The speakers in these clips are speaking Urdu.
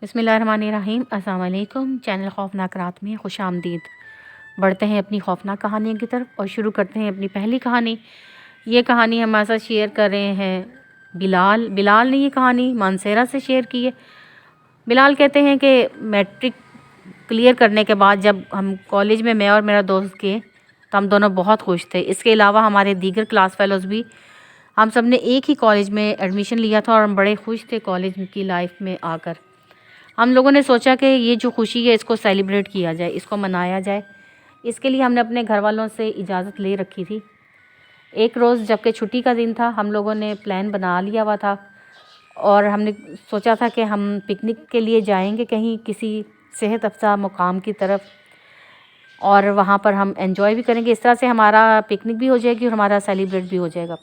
بسم اللہ الرحمن الرحیم۔ السلام علیکم۔ چینل خوفناک رات میں خوش آمدید۔ بڑھتے ہیں اپنی خوفناک کہانی کی طرف اور شروع کرتے ہیں اپنی پہلی کہانی۔ یہ کہانی ہمارے ساتھ شیئر کر رہے ہیں بلال نے یہ کہانی مانسیرا سے شیئر کی ہے۔ بلال کہتے ہیں کہ میٹرک کلیئر کرنے کے بعد جب ہم کالج میں اور میرا دوست گئے تو ہم دونوں بہت خوش تھے۔ اس کے علاوہ ہمارے دیگر کلاس فیلوز بھی، ہم سب نے ایک ہی کالج میں ایڈمیشن لیا تھا اور ہم بڑے خوش تھے کالج کی لائف میں آ کر۔ ہم لوگوں نے سوچا کہ یہ جو خوشی ہے اس کو سیلیبریٹ کیا جائے، اس کو منایا جائے۔ اس کے لیے ہم نے اپنے گھر والوں سے اجازت لے رکھی تھی۔ ایک روز جب کہ چھٹی کا دن تھا، ہم لوگوں نے پلان بنا لیا ہوا تھا اور ہم نے سوچا تھا کہ ہم پکنک کے لیے جائیں گے کہیں کسی صحت افزا مقام کی طرف، اور وہاں پر ہم انجوائے بھی کریں گے۔ اس طرح سے ہمارا پکنک بھی ہو جائے گی اور ہمارا سیلیبریٹ بھی ہو جائے گا۔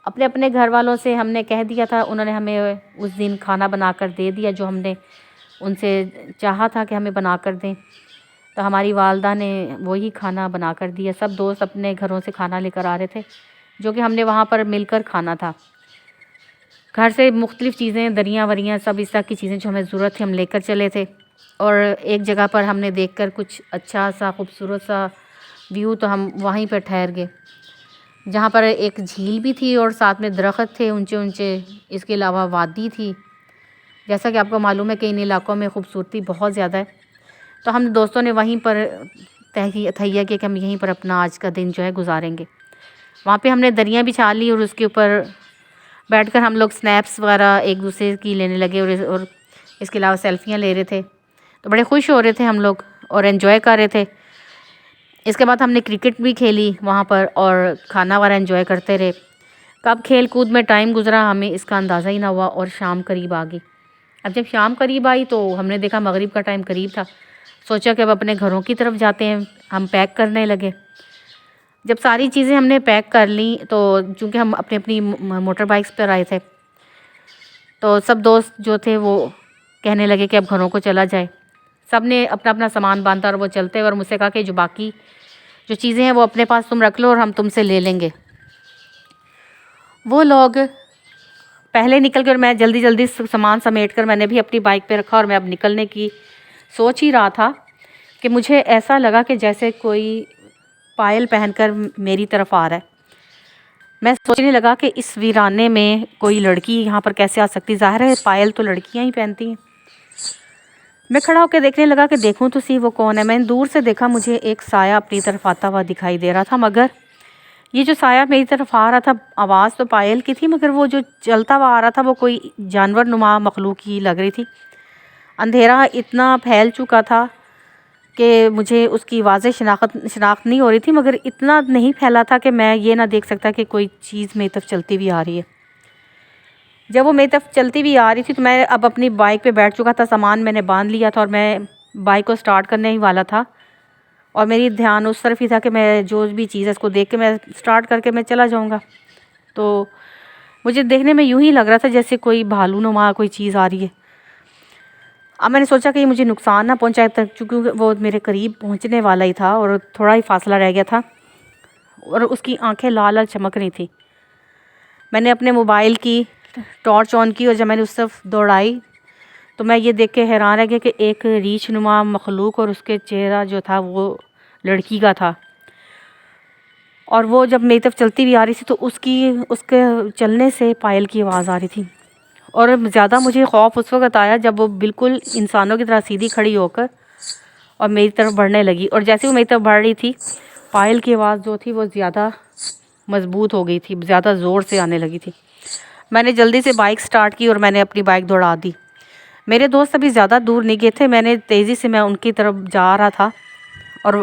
اپنے گھر والوں سے ہم نے کہہ دیا تھا، انہوں نے ہمیں اس دن کھانا بنا کر دے دیا جو ہم نے ان سے چاہا تھا کہ ہمیں بنا کر دیں۔ تو ہماری والدہ نے وہی کھانا بنا کر دیا۔ سب دوست اپنے گھروں سے کھانا لے کر آ رہے تھے جو کہ ہم نے وہاں پر مل کر کھانا تھا۔ گھر سے مختلف چیزیں، دریاں وریاں، سب اس طرح کی چیزیں جو ہمیں ضرورت تھی ہم لے کر چلے تھے۔ اور ایک جگہ پر ہم نے دیکھ کر کچھ اچھا سا خوبصورت سا ویو، تو ہم وہیں پر ٹھہر گئے جہاں پر ایک جھیل بھی تھی اور ساتھ میں درخت تھے اونچے اونچے۔ اس کے علاوہ وادی تھی۔ جیسا کہ آپ کو معلوم ہے کہ ان علاقوں میں خوبصورتی بہت زیادہ ہے، تو ہم دوستوں نے وہیں پر تہیہ کیا کہ ہم یہیں پر اپنا آج کا دن جو ہے گزاریں گے۔ وہاں پہ ہم نے دریاں بچھا لی اور اس کے اوپر بیٹھ کر ہم لوگ سنیپس وغیرہ ایک دوسرے کی لینے لگے اور اس کے علاوہ سیلفیاں لے رہے تھے۔ تو بڑے خوش ہو رہے تھے ہم لوگ اور انجوائے کر رہے تھے۔ اس کے بعد ہم نے کرکٹ بھی کھیلی وہاں پر اور کھانا وغیرہ انجوائے کرتے رہے۔ کب کھیل کود میں ٹائم گزرا ہمیں اس کا اندازہ ہی نہ ہوا اور شام قریب آ گئی۔ اب جب شام قریب آئی تو ہم نے دیکھا مغرب کا ٹائم قریب تھا۔ سوچا کہ اب اپنے گھروں کی طرف جاتے ہیں۔ ہم پیک کرنے لگے۔ جب ساری چیزیں ہم نے پیک کر لیں تو چونکہ ہم اپنی موٹر بائکس پر آئے تھے تو سب دوست جو تھے وہ کہنے لگے کہ اب گھروں کو چلا جائے۔ سب نے اپنا اپنا سامان باندھا اور وہ چلتے اور مجھ سے کہا کہ جو باقی جو چیزیں ہیں وہ اپنے پاس تم رکھ لو اور ہم تم سے لے لیں گے۔ وہ لوگ پہلے نکل کر، میں جلدی سامان سمیٹ کر میں نے بھی اپنی بائک پہ رکھا اور میں اب نکلنے کی سوچ ہی رہا تھا کہ مجھے ایسا لگا کہ جیسے کوئی پائل پہن کر میری طرف آ رہا ہے۔ میں سوچنے لگا کہ اس ویرانے میں کوئی لڑکی یہاں پر کیسے آ سکتی؟ ظاہر ہے پائل تو لڑکیاں ہی پہنتی ہیں۔ میں کھڑا ہو کے دیکھنے لگا کہ دیکھوں تو سی وہ کون ہے۔ میں نے دور سے دیکھا، مجھے ایک سایہ اپنی طرف آتا ہوا دکھائی دے رہا تھا، مگر یہ جو سایہ میری طرف آ رہا تھا، آواز تو پائل کی تھی مگر وہ جو چلتا ہوا آ رہا تھا وہ کوئی جانور نما مخلوق کی لگ رہی تھی۔ اندھیرا اتنا پھیل چکا تھا کہ مجھے اس کی واضح شناخت نہیں ہو رہی تھی، مگر اتنا نہیں پھیلا تھا کہ میں یہ نہ دیکھ سکتا کہ کوئی چیز میری طرف چلتی ہوئی آ رہی ہے۔ جب وہ میری طرف چلتی ہوئی آ رہی تھی تو میں اب اپنی بائک پہ بیٹھ چکا تھا، سامان میں نے باندھ لیا تھا اور میں بائک کو سٹارٹ کرنے ہی والا تھا اور میری دھیان اس طرف ہی تھا کہ میں جو بھی چیز ہے اس کو دیکھ کے میں سٹارٹ کر کے میں چلا جاؤں گا۔ تو مجھے دیکھنے میں یوں ہی لگ رہا تھا جیسے کوئی بھالو نما کوئی چیز آ رہی ہے۔ اب میں نے سوچا کہ یہ مجھے نقصان نہ پہنچائے تک، چونکہ وہ میرے قریب پہنچنے والا ہی تھا اور تھوڑا ہی فاصلہ رہ گیا تھا اور اس کی آنکھیں لال لال چمک رہی تھیں۔ میں نے اپنے موبائل کی ٹارچ آن کی اور جب میں نے اس طرف دوڑائی تو میں یہ دیکھ کے حیران رہ گیا کہ ایک ریچھ نما مخلوق اور اس کے چہرہ جو تھا وہ لڑکی کا تھا، اور وہ جب میری طرف چلتی ہوئی آ رہی تھی تو اس کے چلنے سے پائل کی آواز آ رہی تھی۔ اور زیادہ مجھے خوف اس وقت آیا جب وہ بالکل انسانوں کی طرح سیدھی کھڑی ہو کر اور میری طرف بڑھنے لگی، اور جیسے وہ میری طرف بڑھ رہی تھی پائل کی آواز جو تھی وہ زیادہ مضبوط ہو گئی تھی، زیادہ زور سے آنے لگی تھی۔ میں نے جلدی سے بائک سٹارٹ کی اور میں نے اپنی بائک دوڑا دی۔ میرے دوست ابھی زیادہ دور نہیں گئے تھے، میں نے تیزی سے میں ان کی طرف جا رہا تھا اور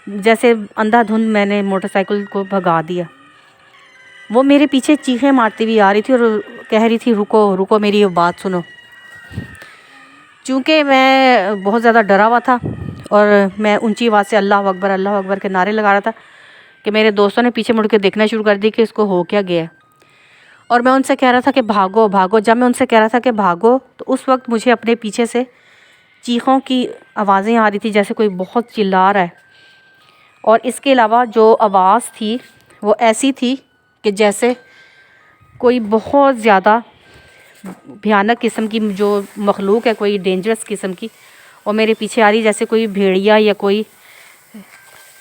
جیسے اندھا دھند میں نے موٹر سائیکل کو بھگا دیا۔ وہ میرے پیچھے چیخیں مارتی ہوئی آ رہی تھی اور کہہ رہی تھی رکو رکو میری بات سنو۔ چونکہ میں بہت زیادہ ڈرا ہوا تھا اور میں اونچی آواز سے اللہ اکبر کے نعرے لگا رہا تھا کہ میرے دوستوں نے پیچھے مڑ کے دیکھنا شروع کر دی کہ اس کو ہو کیا گیا ہے، اور میں ان سے کہہ رہا تھا کہ بھاگو بھاگو۔ جب میں ان سے کہہ رہا تھا کہ بھاگو تو اس وقت مجھے اپنے پیچھے سے چیخوں کی آوازیں آ رہی تھی جیسے کوئی بہت چلا رہا ہے، اور اس کے علاوہ جو آواز تھی وہ ایسی تھی کہ جیسے کوئی بہت زیادہ بھیانک قسم کی جو مخلوق ہے، کوئی ڈینجرس قسم کی، اور میرے پیچھے آ رہی، جیسے کوئی بھیڑیا یا کوئی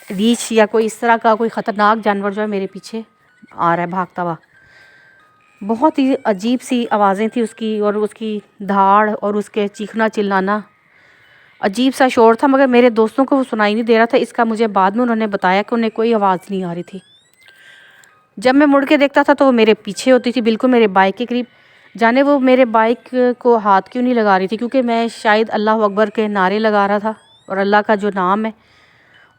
ریچھ یا کوئی اس طرح کا کوئی خطرناک جانور جو ہے میرے پیچھے آ رہا ہے بھاگتا ہوا۔ بہت ہی عجیب سی آوازیں تھی اس کی، اور اس کی دھاڑ اور اس کے چیخنا چلانا، عجیب سا شور تھا، مگر میرے دوستوں کو وہ سنائی نہیں دے رہا تھا۔ اس کا مجھے بعد میں انہوں نے بتایا کہ انہیں کوئی آواز نہیں آ رہی تھی۔ جب میں مڑ کے دیکھتا تھا تو وہ میرے پیچھے ہوتی تھی، بالکل میرے بائک کے قریب۔ جانے وہ میرے بائک کو ہاتھ کیوں نہیں لگا رہی تھی، کیونکہ میں شاید اللہ اکبر کے نعرے لگا رہا تھا، اور اللہ کا جو نام ہے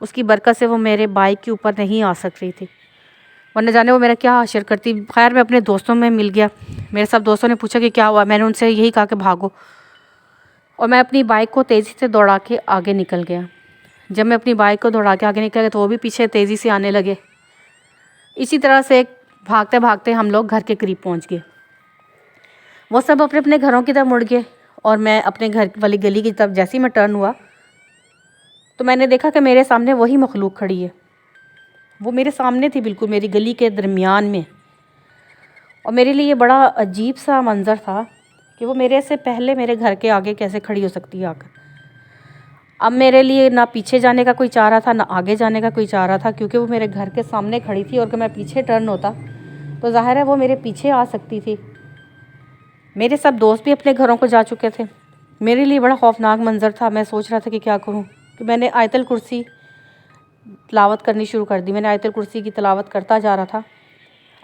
اس کی برکت سے وہ میرے بائک کے اوپر نہیں آ سک رہی تھی، ورنہ جانے وہ میرا کیا حشر کرتی۔ خیر میں اپنے دوستوں میں مل گیا، میرے سب دوستوں نے پوچھا کہ کیا ہوا، میں نے ان سے یہی کہا کہ بھاگو، اور میں اپنی بائک کو تیزی سے دوڑا کے آگے نکل گیا۔ جب میں اپنی بائک کو دوڑا کے آگے نکل گیا تو وہ بھی پیچھے تیزی سے آنے لگے۔ اسی طرح سے بھاگتے بھاگتے ہم لوگ گھر کے قریب پہنچ گئے۔ وہ سب اپنے اپنے گھروں کی طرف مڑ گئے، اور میں اپنے گھر والی گلی کی طرف جیسے ہی میں ٹرن ہوا تو میں نے دیکھا کہ میرے سامنے وہی مخلوق کھڑی ہے۔ وہ میرے سامنے تھی، بالکل میری گلی کے درمیان میں، اور میرے لیے یہ بڑا عجیب سا منظر تھا کہ وہ میرے سے پہلے میرے گھر کے آگے کیسے کھڑی ہو سکتی ہے آ کر۔ اب میرے لیے نہ پیچھے جانے کا کوئی چارہ تھا، نہ آگے جانے کا کوئی چارہ تھا، کیونکہ وہ میرے گھر کے سامنے کھڑی تھی، اور کہ میں پیچھے ٹرن ہوتا تو ظاہر ہے وہ میرے پیچھے آ سکتی تھی۔ میرے سب دوست بھی اپنے گھروں کو جا چکے تھے۔ میرے لیے بڑا خوفناک منظر تھا۔ میں سوچ رہا تھا کہ کیا کروں، کہ میں نے آیت الکرسی تلاوت کرنی شروع کر دی۔ میں نے آیت الکرسی کی تلاوت کرتا جا رہا تھا۔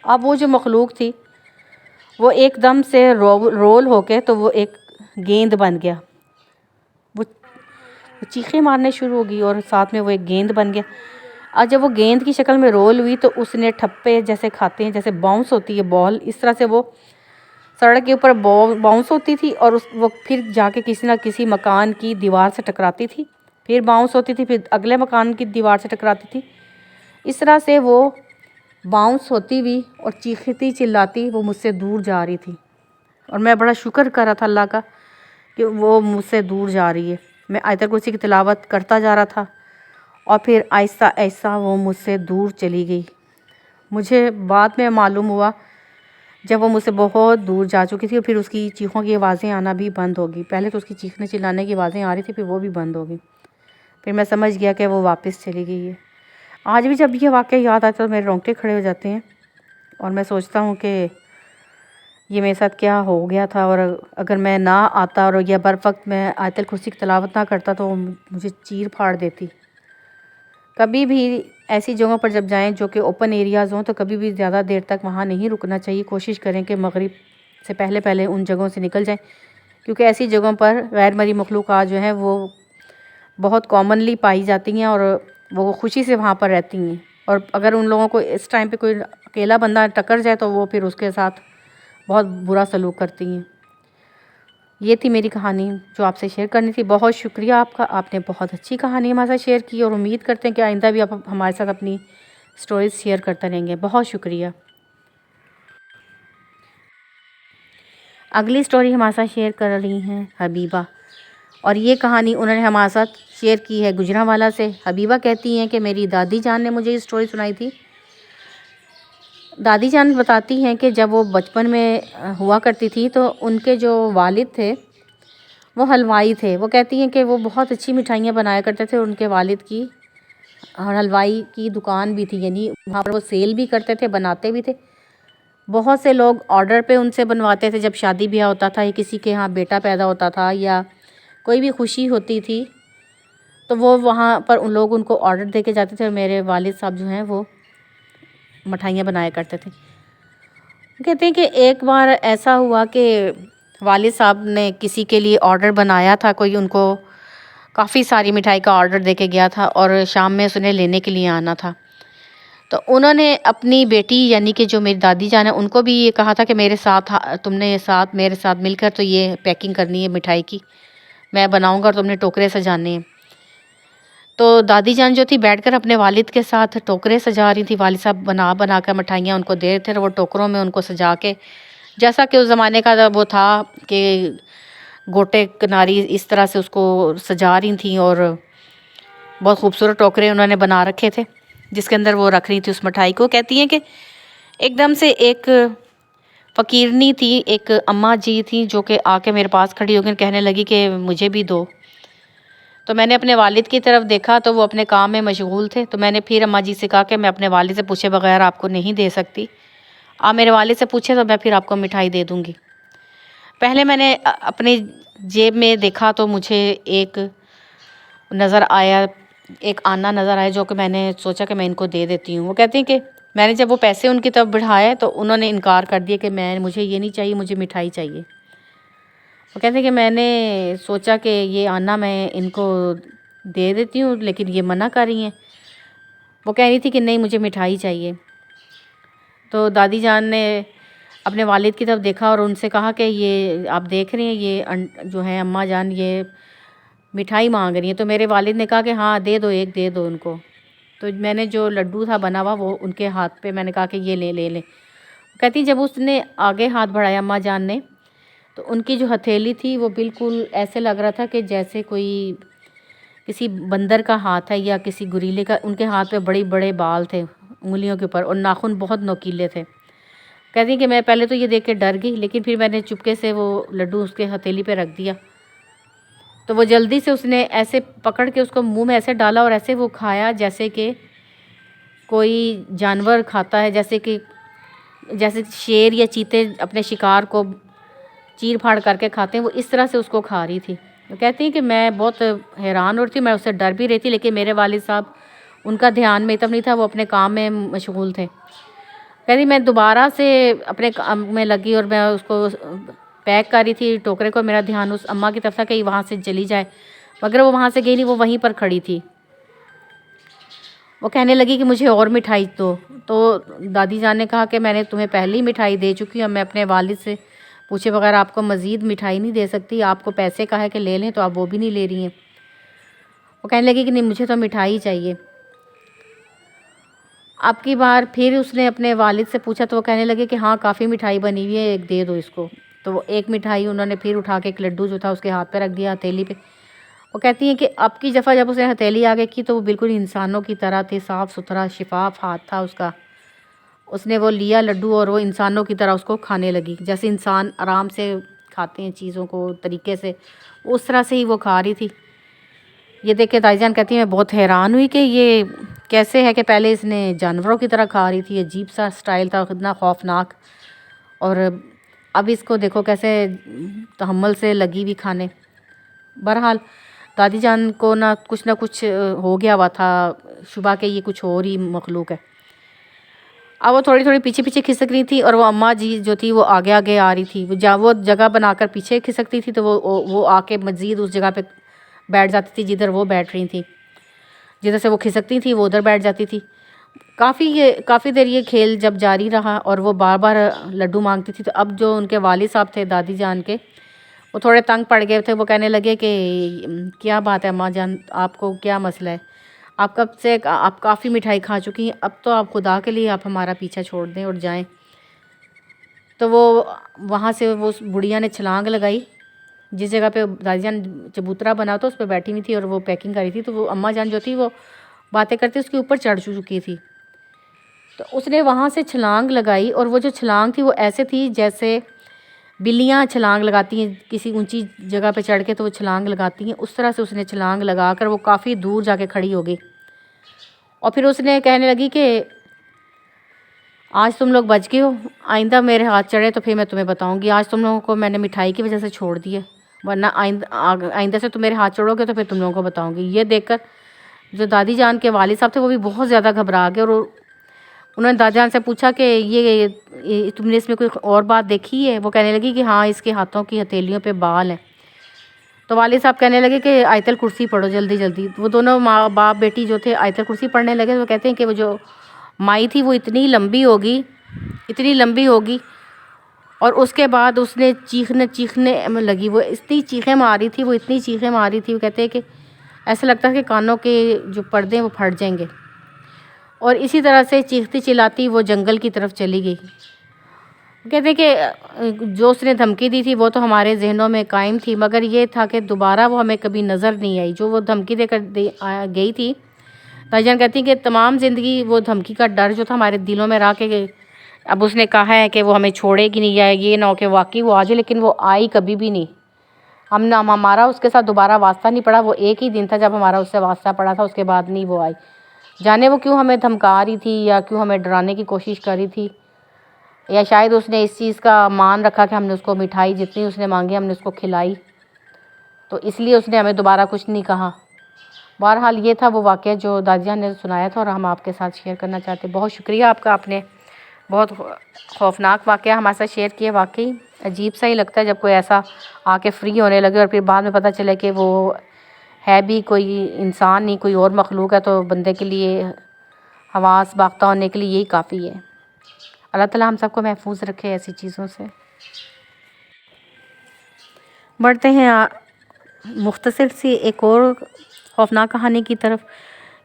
اب وہ جو مخلوق تھی وہ ایک دم سے رول ہو کے تو وہ ایک گیند بن گیا۔ وہ چیخیں مارنے شروع ہو گئی، اور ساتھ میں وہ ایک گیند بن گیا۔ اور جب وہ گیند کی شکل میں رول ہوئی تو اس نے ٹھپے جیسے کھاتے ہیں، جیسے باؤنس ہوتی ہے بال، اس طرح سے وہ سڑک کے اوپر باؤنس ہوتی تھی، اور وہ پھر جا کے کسی نہ کسی مکان کی دیوار سے ٹکراتی تھی، پھر باؤنس ہوتی تھی، پھر اگلے مکان کی دیوار سے ٹکراتی تھی۔ اس طرح سے وہ باؤنس ہوتی ہوئی اور چیختی چلاتی وہ مجھ سے دور جا رہی تھی، اور میں بڑا شکر کر رہا تھا اللہ کا کہ وہ مجھ سے دور جا رہی ہے۔ میں آیت الکرسی کی تلاوت کرتا جا رہا تھا، اور پھر آہستہ آہستہ وہ مجھ سے دور چلی گئی۔ مجھے بعد میں معلوم ہوا جب وہ مجھ سے بہت دور جا چکی تھی، اور پھر اس کی چیخوں کی آوازیں آنا بھی بند ہو گئی۔ پہلے تو اس کی چیخنے چلانے کی آوازیں آ رہی تھی، پھر وہ بھی بند ہو گئی۔ پھر میں سمجھ گیا کہ وہ واپس چلی گئی ہے۔ آج بھی جب یہ واقعہ یاد آتا ہے تو میرے رونگٹے کھڑے ہو جاتے ہیں، اور میں سوچتا ہوں کہ یہ میرے ساتھ کیا ہو گیا تھا، اور اگر میں نہ آتا اور یا بر وقت میں آیت الکرسی کی تلاوت نہ کرتا تو مجھے چیر پھاڑ دیتی۔ کبھی بھی ایسی جگہوں پر جب جائیں جو کہ اوپن ایریاز ہوں تو کبھی بھی زیادہ دیر تک وہاں نہیں رکنا چاہیے۔ کوشش کریں کہ مغرب سے پہلے پہلے ان جگہوں سے نکل جائیں، کیونکہ ایسی جگہوں پر غیر مرئی مخلوقات جو ہیں وہ بہت کامنلی پائی جاتی ہیں، اور وہ خوشی سے وہاں پر رہتی ہیں، اور اگر ان لوگوں کو اس ٹائم پہ کوئی اکیلا بندہ ٹکر جائے تو وہ پھر اس کے ساتھ بہت برا سلوک کرتی ہیں۔ یہ تھی میری کہانی جو آپ سے شیئر کرنی تھی۔ بہت شکریہ آپ کا، آپ نے بہت اچھی کہانی ہمارے ساتھ شیئر کی، اور امید کرتے ہیں کہ آئندہ بھی آپ ہمارے ساتھ اپنی سٹوریز شیئر کرتے رہیں گے۔ بہت شکریہ۔ اگلی سٹوری ہمارے ساتھ شیئر کر رہی ہیں حبیبہ، اور یہ کہانی انہوں نے ہمارے ساتھ شیئر کی ہے گجرانوالہ سے۔ حبیبہ کہتی ہیں کہ میری دادی جان نے مجھے یہ سٹوری سنائی تھی۔ دادی جان بتاتی ہیں کہ جب وہ بچپن میں ہوا کرتی تھی تو ان کے جو والد تھے وہ حلوائی تھے۔ وہ کہتی ہیں کہ وہ بہت اچھی مٹھائیاں بنایا کرتے تھے، اور ان کے والد کی اور حلوائی کی دکان بھی تھی، یعنی وہاں پر وہ سیل بھی کرتے تھے، بناتے بھی تھے۔ بہت سے لوگ آرڈر پہ ان سے بنواتے تھے، جب شادی بیاہ ہوتا تھا یا کسی کے ہاں بیٹا پیدا ہوتا تھا یا کوئی بھی خوشی ہوتی تھی تو وہ وہاں پر ان لوگ ان کو آرڈر دے کے جاتے تھے، اور میرے والد صاحب جو ہیں وہ مٹھائیاں بنایا کرتے تھے۔ کہتے ہیں کہ ایک بار ایسا ہوا کہ والد صاحب نے کسی کے لیے آرڈر بنایا تھا، کوئی ان کو کافی ساری مٹھائی کا آرڈر دے کے گیا تھا، اور شام میں اس نے لینے کے لیے آنا تھا۔ تو انہوں نے اپنی بیٹی یعنی کہ جو میری دادی جان ہے ان کو بھی یہ کہا تھا کہ میرے ساتھ تم نے میرے ساتھ مل کر تو یہ پیکنگ کرنی ہے مٹھائی کی، میں بناؤں گا اور تم نے ٹوکرے سجانے ہیں۔ تو دادی جان جو تھی بیٹھ کر اپنے والد کے ساتھ ٹوکرے سجا رہی تھی، والد صاحب بنا کر مٹھائیاں ان کو دے رہے تھے، اور وہ ٹوکروں میں ان کو سجا کے، جیسا کہ اس زمانے کا وہ تھا کہ گوٹے کناری اس طرح سے اس کو سجا رہی تھیں، اور بہت خوبصورت ٹوکرے انہوں نے بنا رکھے تھے جس کے اندر وہ رکھ رہی تھی اس مٹھائی کو۔ کہتی ہیں کہ ایک دم سے ایک فقیرنی تھی، ایک اماں جی تھیں جو کہ آ کے میرے پاس کھڑی ہو کے کہنے لگی کہ مجھے بھی دو۔ تو میں نے اپنے والد کی طرف دیکھا تو وہ اپنے کام میں مشغول تھے، تو میں نے پھر اماں جی سے کہا کہ میں اپنے والد سے پوچھے بغیر آپ کو نہیں دے سکتی، آپ میرے والد سے پوچھیں تو میں پھر آپ کو مٹھائی دے دوں گی۔ پہلے میں نے اپنے جیب میں دیکھا تو مجھے ایک نظر آیا، ایک آنا نظر آیا جو کہ میں نے سوچا کہ میں ان کو دے دیتی ہوں۔ وہ کہتی ہیں کہ میں نے جب وہ پیسے ان کی طرف بڑھائے تو انہوں نے انکار کر دیا کہ مجھے یہ نہیں چاہیے، مجھے مٹھائی چاہیے۔ وہ کہتے ہیں کہ میں نے سوچا کہ یہ آنا میں ان کو دے دیتی ہوں، لیکن یہ منع کر رہی ہیں۔ وہ کہہ رہی تھی کہ نہیں مجھے مٹھائی چاہیے۔ تو دادی جان نے اپنے والد کی طرف دیکھا اور ان سے کہا کہ یہ آپ دیکھ رہے ہیں یہ جو ہے اماں جان یہ مٹھائی مانگ رہی ہیں۔ تو میرے والد نے کہا کہ ہاں دے دو، ایک دے دو ان کو۔ تو میں نے جو لڈو تھا بنا ہوا وہ ان کے ہاتھ پہ میں نے کہا کہ یہ لے لیں۔ کہتی جب اس نے آگے ہاتھ بڑھایا اماں جان نے تو ان کی جو ہتھیلی تھی وہ بالکل ایسے لگ رہا تھا کہ جیسے کوئی کسی بندر کا ہاتھ ہے یا کسی گوریلے کا۔ ان کے ہاتھ پہ بڑے بڑے بال تھے انگلیوں کے اوپر اور ناخن بہت نوکیلے تھے۔ کہتی ہیں کہ میں پہلے تو یہ دیکھ کے ڈر گئی، لیکن پھر میں نے چپکے سے وہ لڈو اس کے ہتھیلی پہ رکھ دیا۔ تو وہ جلدی سے اس نے ایسے پکڑ کے اس کو منہ میں ایسے ڈالا اور ایسے وہ کھایا جیسے کہ کوئی جانور کھاتا ہے، جیسے شیر یا چیتے اپنے شکار کو چیر پھاڑ کر کے کھاتے ہیں، وہ اس طرح سے اس کو کھا رہی تھی۔ وہ کہتی ہیں کہ میں بہت حیران ہو رہی تھی، میں اس سے ڈر بھی رہی تھی، لیکن میرے والد صاحب ان کا دھیان میں اتنا نہیں تھا، وہ اپنے کام میں مشغول تھے۔ کہتی میں دوبارہ سے اپنے کام میں لگی اور میں اس کو پیک کر رہی تھی ٹوکرے کو، میرا دھیان اس اماں کی طرف تھا کہ وہاں سے چلی جائے، مگر وہ وہاں سے گئی نہیں، وہ وہیں پر کھڑی تھی۔ وہ کہنے لگی کہ مجھے اور مٹھائی دو۔ تو دادی جان نے کہا کہ میں نے تمہیں پہلے ہی مٹھائی دے چکی ہوں، میں اپنے والد سے پوچھے بغیر آپ کو مزید مٹھائی نہیں دے سکتی، آپ کو پیسے کا ہے کہ لے لیں تو آپ وہ بھی نہیں لے رہی ہیں۔ وہ کہنے لگی کہ نہیں مجھے تو مٹھائی چاہیے۔ اب کی بار پھر اس نے اپنے والد سے پوچھا تو وہ کہنے لگے کہ ہاں کافی مٹھائی بنی ہوئی ہے، ایک دے دو اس کو۔ تو وہ ایک مٹھائی انہوں نے پھر اٹھا کے ایک لڈو جو تھا اس کے ہاتھ پہ رکھ دیا ہتھیلی پہ۔ وہ کہتی ہیں کہ اب کی دفعہ جب اس نے ہتھیلی آگے کی تو وہ بالکل انسانوں کی طرح تھی، صاف ستھرا شفاف ہاتھ تھا اس کا۔ اس نے وہ لیا لڈو اور وہ انسانوں کی طرح اس کو کھانے لگی، جیسے انسان آرام سے کھاتے ہیں چیزوں کو طریقے سے، اس طرح سے ہی وہ کھا رہی تھی۔ یہ دیکھ کے دائی جان کہتی ہیں میں بہت حیران ہوئی کہ یہ کیسے ہے کہ پہلے اس نے جانوروں کی طرح کھا رہی تھی، عجیب سا سٹائل تھا، اتنا خوفناک، اور اب اس کو دیکھو کیسے تحمل سے لگی ہوئی کھانے۔ بہرحال دادی جان کو نہ کچھ ہو گیا ہوا تھا، شبہ کہ یہ کچھ اور ہی مخلوق ہے۔ اب وہ تھوڑی تھوڑی پیچھے پیچھے کھسک رہی تھی اور وہ اماں جی جو تھی وہ آگے آگے آ رہی تھی، وہ جگہ بنا کر پیچھے کھسکتی تھی تو وہ آ کے مزید اس جگہ پہ بیٹھ جاتی تھی جدھر وہ بیٹھ رہی تھی، جدھر سے وہ کھسکتی تھی وہ ادھر بیٹھ جاتی تھی۔ کافی دیر یہ کھیل جب جاری رہا اور وہ بار بار لڈو مانگتی تھی، تو اب جو ان کے والد صاحب تھے دادی جان کے، وہ تھوڑے تنگ پڑ گئے تھے۔ وہ کہنے لگے کہ کیا بات ہے اماں جان، آپ کو کیا مسئلہ ہے؟ آپ کافی مٹھائی کھا چکی ہیں، اب تو آپ خدا کے لیے آپ ہمارا پیچھا چھوڑ دیں اور جائیں۔ تو وہ وہاں سے وہ بڑھیا نے چھلانگ لگائی، جس جگہ پہ دادی جان چبوترا بنا تھا اس پہ بیٹھی ہوئی تھی اور وہ پیکنگ کر رہی تھی، تو وہ اماں جان جو تھی وہ باتیں کرتی اس کے اوپر چڑھ چکی تھی۔ تو اس نے وہاں سے چھلانگ لگائی اور وہ جو چھلانگ تھی وہ ایسے تھی جیسے بلیاں چھلانگ لگاتی ہیں کسی اونچی جگہ پہ چڑھ کے، تو وہ چھلانگ لگاتی ہیں، اس طرح سے اس نے چھلانگ لگا کر وہ کافی دور جا کے کھڑی ہو گئی۔ اور پھر اس نے کہنے لگی کہ آج تم لوگ بچ گئے ہو، آئندہ میرے ہاتھ چڑھے تو پھر میں تمہیں بتاؤں گی، آج تم لوگوں کو میں نے مٹھائی کی وجہ سے چھوڑ دی ہے، ورنہ آئندہ سے تم میرے ہاتھ چڑھو گے تو پھر تم لوگوں کو بتاؤں گی۔ یہ دیکھ کر جو دادی جان کے والد صاحب تھے وہ بھی بہت زیادہ گھبرا گئے، اور انہوں نے دادی جان سے پوچھا کہ یہ تم نے اس میں کوئی اور بات دیکھی ہے؟ وہ کہنے لگی کہ ہاں اس کے ہاتھوں کی ہتھیلیوں پہ بال ہیں۔ تو والد صاحب کہنے لگے کہ آیت الکرسی پڑھو جلدی جلدی۔ وہ دونوں ماں باپ بیٹی جو تھے آیت الکرسی پڑھنے لگے۔ وہ کہتے ہیں کہ وہ جو مائی تھی وہ اتنی لمبی ہوگی اور اس کے بعد اس نے چیخنے لگی، وہ اتنی چیخیں مار رہی تھی، وہ کہتے ہیں کہ ایسا لگتا ہے کہ کانوں کے جو پردے ہیں وہ پھٹ جائیں گے، اور اسی طرح سے چیختی چلاتی وہ جنگل کی طرف چلی گئی۔ کہتے ہیں کہ جو اس نے دھمکی دی تھی وہ تو ہمارے ذہنوں میں قائم تھی، مگر یہ تھا کہ دوبارہ وہ ہمیں کبھی نظر نہیں آئی، جو وہ دھمکی دے کر گئی تھی۔ دائی جان کہتی ہیں کہ تمام زندگی وہ دھمکی کا ڈر جو تھا ہمارے دلوں میں رہا کہ اب اس نے کہا ہے کہ وہ ہمیں چھوڑے گی نہیں، یا یہ نہ ہو کہ واقعی وہ آ جائے، لیکن وہ آئی کبھی بھی نہیں۔ ہمارا اس کے ساتھ دوبارہ واسطہ نہیں پڑا، وہ ایک ہی دن تھا جب ہمارا اس سے واسطہ پڑا تھا، اس کے بعد نہیں وہ آئی۔ جانے وہ کیوں ہمیں دھمکا رہی تھی یا کیوں ہمیں ڈرانے کی کوشش کر رہی تھی، یا شاید اس نے اس چیز کا مان رکھا کہ ہم نے اس کو مٹھائی جتنی اس نے مانگی ہم نے اس کو کھلائی، تو اس لیے اس نے ہمیں دوبارہ کچھ نہیں کہا۔ بہرحال یہ تھا وہ واقعہ جو دادی جان نے سنایا تھا اور ہم آپ کے ساتھ شیئر کرنا چاہتے ہیں۔ بہت شکریہ آپ کا، آپ نے بہت خوفناک واقعہ ہمارے ساتھ شیئر کیا۔ واقعی عجیب سا ہی لگتا ہے جب کوئی ایسا آ کے فری ہونے لگے اور پھر بعد میں پتہ چلے کہ وہ ہے بھی کوئی انسان نہیں، کوئی اور مخلوق ہے، تو بندے کے لیے حواس باختہ ہونے کے لیے یہی کافی ہے۔ اللہ تعالیٰ ہم سب کو محفوظ رکھے ایسی چیزوں سے۔ بڑھتے ہیں مختصر سی ایک اور خوفناک کہانی کی طرف۔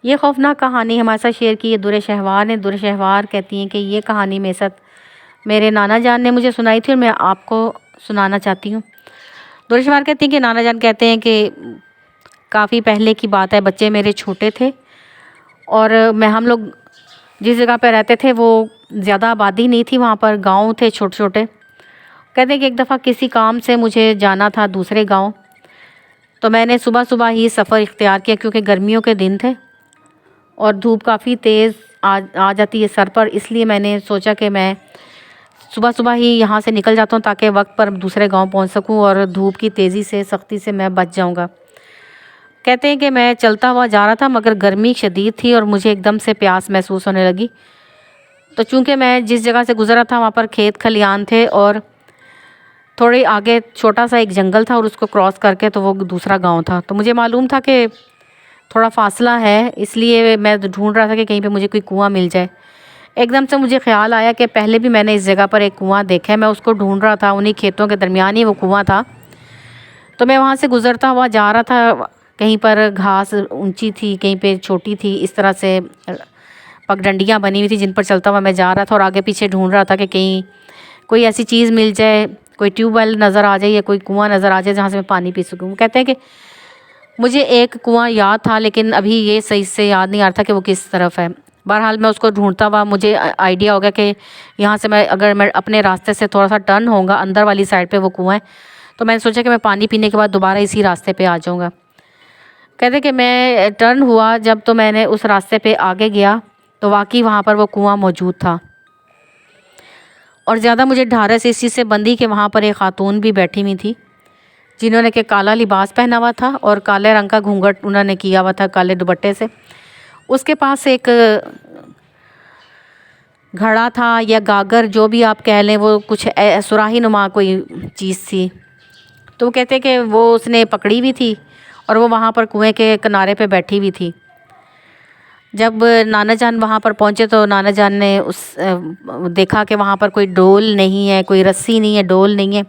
یہ خوفناک کہانی ہمارے ساتھ شیئر کی ہے در شہوار نے۔ در شہوار کہتی ہیں کہ یہ کہانی میرے ساتھ میرے نانا جان نے مجھے سنائی تھی اور میں آپ کو سنانا چاہتی ہوں۔ در شہوار کہتی ہیں کہ نانا جان کہتے ہیں کہ کافی پہلے کی بات ہے، بچے میرے چھوٹے تھے اور ہم لوگ جس جگہ پہ رہتے تھے وہ زیادہ آبادی نہیں تھی، وہاں پر گاؤں تھے چھوٹے چھوٹے۔ کہتے ہیں کہ ایک دفعہ کسی کام سے مجھے جانا تھا دوسرے گاؤں، تو میں نے صبح صبح ہی سفر اختیار کیا کیونکہ گرمیوں کے دن تھے اور دھوپ کافی تیز آ جاتی ہے سر پر، اس لیے میں نے سوچا کہ میں صبح صبح ہی یہاں سے نکل جاتا ہوں تاکہ وقت پر دوسرے گاؤں پہنچ سکوں اور دھوپ کی تیزی سے سختی سے میں بچ جاؤں گا۔ کہتے ہیں کہ میں چلتا ہوا جا رہا تھا مگر گرمی شدید تھی اور مجھے ایک دم سے پیاس محسوس ہونے لگی، تو چونکہ میں جس جگہ سے گزرا تھا وہاں پر کھیت کھلیان تھے اور تھوڑے آگے چھوٹا سا ایک جنگل تھا اور اس کو کراس کر کے تو وہ دوسرا گاؤں تھا، تو مجھے معلوم تھا کہ تھوڑا فاصلہ ہے، اس لیے میں ڈھونڈ رہا تھا کہ کہیں پہ مجھے کوئی کنواں مل جائے۔ ایک دم سے مجھے خیال آیا کہ پہلے بھی میں نے اس جگہ پر ایک کنواں دیکھا ہے، میں اس کو ڈھونڈ رہا تھا، انہی کھیتوں کے درمیان ہی وہ کنواں تھا، تو میں وہاں سے گزرتا ہوا جا رہا تھا۔ کہیں پر گھاس اونچی تھی، کہیں پہ چھوٹی تھی، اس طرح سے پگڈنڈیاں بنی ہوئی تھی جن پر چلتا ہوا میں جا رہا تھا اور آگے پیچھے ڈھونڈ رہا تھا کہ کہیں کوئی ایسی چیز مل جائے، کوئی ٹیوب ویل نظر آ جائے یا کوئی کنواں نظر آ جائے جہاں سے میں پانی پی سکوں۔ کہتے ہیں کہ مجھے ایک کنواں یاد تھا لیکن ابھی یہ صحیح سے یاد نہیں آ رہا تھا کہ وہ کس طرف ہے۔ بہرحال میں اس کو ڈھونڈتا ہوا، مجھے آئیڈیا ہو گیا کہ یہاں سے اگر میں اپنے راستے سے تھوڑا سا ٹرن ہوں گا اندر والی سائڈ پہ وہ کنواں ہے، تو میں نے سوچا کہ میں پانی پینے کے بعد دوبارہ اسی راستے پہ آ جاؤں گا۔ کہتے ہیں کہ میں ٹرن ہوا جب تو میں نے اس راستے پہ آگے گیا تو واقعی وہاں پر وہ کنواں موجود تھا، اور زیادہ مجھے ڈھارس اس چیز سے بندی کہ وہاں پر ایک خاتون بھی بیٹھی ہوئی تھی جنہوں نے کہ کالا لباس پہنا ہوا تھا اور کالے رنگ کا گھونگھٹ انہوں نے کیا ہوا تھا کالے دوپٹے سے۔ اس کے پاس ایک گھڑا تھا یا گاگر جو بھی آپ کہہ لیں، وہ کچھ سراہی نما کوئی چیز تھی، تو وہ کہتے کہ وہ اس نے پکڑی ہوئی تھی اور وہ وہاں پر کنویں کے کنارے پہ بیٹھی ہوئی تھی۔ جب نانا جان وہاں پر پہنچے تو نانا جان نے دیکھا کہ وہاں پر کوئی ڈول نہیں ہے، کوئی رسی نہیں ہے، ڈول نہیں ہے،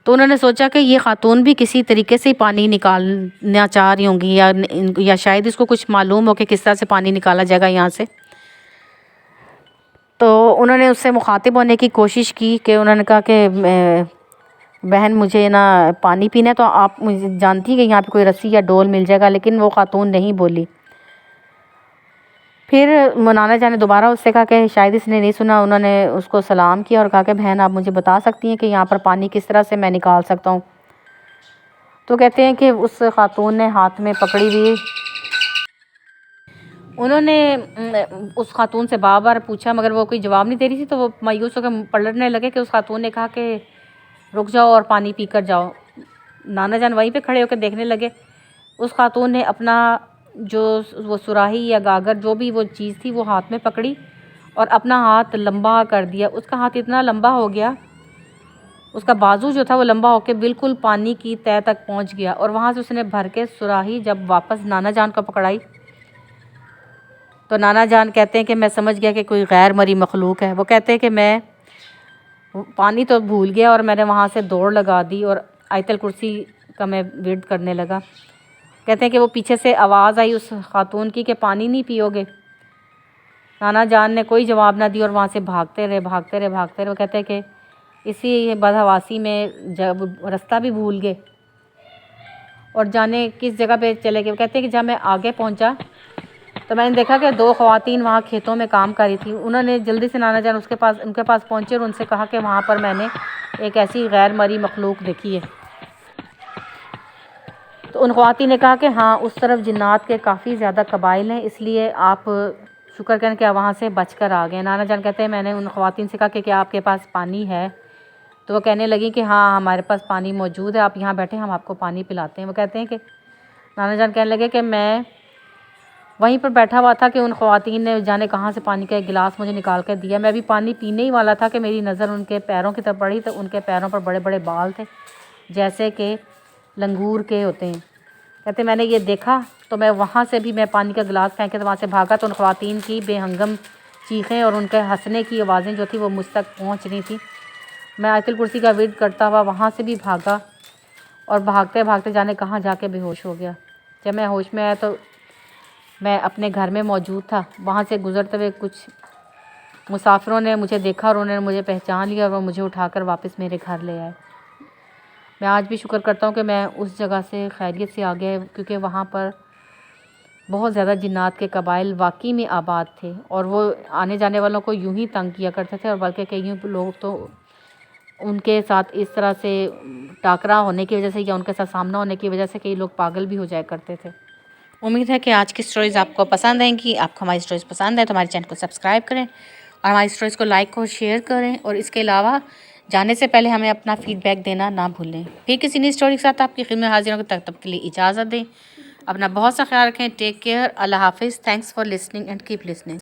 تو انہوں نے سوچا کہ یہ خاتون بھی کسی طریقے سے پانی نکالنا چاہ رہی ہوں گی یا شاید اس کو کچھ معلوم ہو کہ کس طرح سے پانی نکالا جائے گا یہاں سے، تو انہوں نے اس سے مخاطب ہونے کی کوشش کی کہ انہوں نے کہا کہ بہن مجھے نا پانی پینا ہے، تو آپ مجھے جانتی ہیں کہ یہاں پہ کوئی رسی یا ڈول مل جائے گا، لیکن وہ خاتون نہیں بولی۔ پھر نانا جان نے دوبارہ اس سے کہا کہ شاید اس نے نہیں سنا، انہوں نے اس کو سلام کیا اور کہا کہ بہن آپ مجھے بتا سکتی ہیں کہ یہاں پر پانی کس طرح سے میں نکال سکتا ہوں؟ تو کہتے ہیں کہ اس خاتون نے ہاتھ میں پکڑی ہوئی، انہوں نے اس خاتون سے بار بار پوچھا مگر وہ کوئی جواب نہیں دے رہی تھی، تو وہ مایوس ہو کے پلٹنے لگے کہ اس خاتون نے کہا کہ رک جاؤ اور پانی پی کر جاؤ۔ نانا جان وہیں پہ کھڑے ہو کے دیکھنے لگے، اس خاتون نے اپنا جو وہ سراہی یا گاگر جو بھی وہ چیز تھی وہ ہاتھ میں پکڑی اور اپنا ہاتھ لمبا کر دیا۔ اس کا ہاتھ اتنا لمبا ہو گیا، اس کا بازو جو تھا وہ لمبا ہو کے بالکل پانی کی تہہ تک پہنچ گیا، اور وہاں سے اس نے بھر کے سراہی جب واپس نانا جان کو پکڑائی تو نانا جان کہتے ہیں کہ میں سمجھ گیا کہ کوئی غیر مری مخلوق ہے۔ وہ کہتے ہیں کہ میں پانی تو بھول گیا اور میں نے وہاں سے دوڑ لگا دی اور آیت الکرسی کا میں ورد کرنے لگا۔ کہتے ہیں کہ وہ پیچھے سے آواز آئی اس خاتون کی کہ پانی نہیں پیو گے؟ نانا جان نے کوئی جواب نہ دی اور وہاں سے بھاگتے رہے بھاگتے رہے بھاگتے رہے۔ وہ کہتے ہیں کہ اسی بدحواسی میں جب راستہ بھی بھول گئے اور جانے کس جگہ پہ چلے گئے۔ وہ کہتے ہیں کہ جب میں آگے پہنچا تو میں نے دیکھا کہ 2 خواتین وہاں کھیتوں میں کام کر رہی تھیں. انہوں نے جلدی سے نانا جان ان کے پاس پہنچے اور ان سے کہا کہ وہاں پر میں نے ایک ایسی غیر مرئی مخلوق دیکھی ہے. تو ان خواتین نے کہا کہ ہاں اس طرف جنات کے کافی زیادہ قبائل ہیں، اس لیے آپ شکر کریں کہ وہاں سے بچ کر آ گئے. نانا جان کہتے ہیں میں نے ان خواتین سے کہا کہ کیا آپ کے پاس پانی ہے؟ تو وہ کہنے لگی کہ ہاں ہمارے پاس پانی موجود ہے، آپ یہاں بیٹھیں ہم آپ کو پانی پلاتے ہیں. وہ کہتے ہیں کہ نانا جان کہنے لگے کہ میں وہیں پر بیٹھا ہوا تھا کہ ان خواتین نے جانے کہاں سے پانی کا ایک گلاس مجھے نکال کر دیا. میں بھی پانی پینے ہی والا تھا کہ میری نظر ان کے پیروں کی طرف پڑی، تو ان کے پیروں پر بڑے بڑے بال تھے جیسے کہ لنگور کے ہوتے ہیں. کہتے میں نے یہ دیکھا تو میں وہاں سے بھی میں پانی کا گلاس پھینک کے وہاں سے بھاگا تو ان خواتین کی بے ہنگم چیخیں اور ان کے ہنسنے کی آوازیں جو تھی وہ مجھ تک پہنچ رہی تھی. میں آیت الکرسی کا ورد کرتا ہوا وہاں سے بھی بھاگا اور بھاگتے بھاگتے جانے کہاں جا کے بے ہوش ہو گیا. جب میں ہوش میں آیا تو میں اپنے گھر میں موجود تھا. وہاں سے گزرتے ہوئے کچھ مسافروں نے مجھے دیکھا اور انہوں نے مجھے پہچان لیا اور وہ مجھے اٹھا کر واپس میرے گھر لے آئے. میں آج بھی شکر کرتا ہوں کہ میں اس جگہ سے خیریت سے آ گیا، کیونکہ وہاں پر بہت زیادہ جنات کے قبائل واقعی میں آباد تھے اور وہ آنے جانے والوں کو یوں ہی تنگ کیا کرتے تھے، اور بلکہ کئی لوگ تو ان کے ساتھ اس طرح سے ٹاکرا ہونے کی وجہ سے یا ان کے ساتھ سامنا ہونے کی وجہ سے کئی لوگ پاگل بھی ہو جایا کرتے تھے. امید ہے کہ آج کی سٹوریز آپ کو پسند آئیں گی. آپ کو ہماری سٹوریز پسند ہے تو ہمارے چینل کو سبسکرائب کریں اور ہماری سٹوریز کو لائک اور شیئر کریں، اور اس کے علاوہ جانے سے پہلے ہمیں اپنا فیڈ بیک دینا نہ بھولیں. پھر کسی نئی سٹوری کے ساتھ آپ کی خدمت حاضر ہوں گے. تب کے لیے اجازت دیں. اپنا بہت سا خیال رکھیں. ٹیک کیئر. اللہ حافظ. Thanks for listening and keep listening.